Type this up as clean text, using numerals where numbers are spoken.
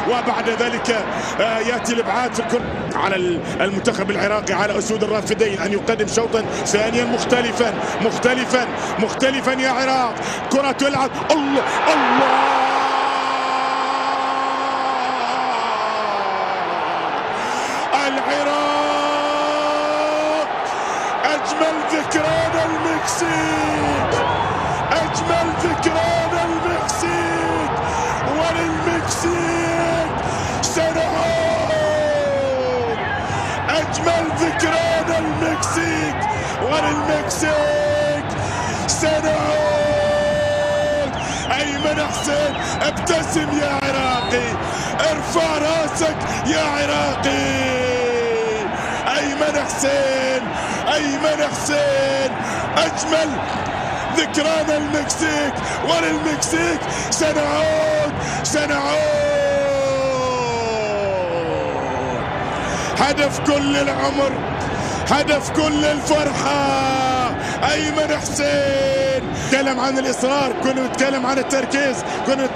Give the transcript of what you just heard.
وبعد ذلك يأتي الإبعاد في الكرة على المنتخب العراقي، على أسود الرافدين أن يقدم شوطا ثانيا مختلفا يا عراق. كرة تلعب، الله العراق أجمل ذكران المكسيك، أجمل ذكران المكسيك، وللمكسيك سنعود. أجمل ذكران المكسيك وللمكسيك سنعود. أيمن حسين ابتسم يا عراقي، ارفع راسك يا عراقي. أيمن حسين أجمل ذكران المكسيك، وللمكسيك سنعود. هدف كل العمر، هدف كل الفرحة. أيمن حسين تكلم عن الإصرار، كنا نتكلم عن التركيز، كنا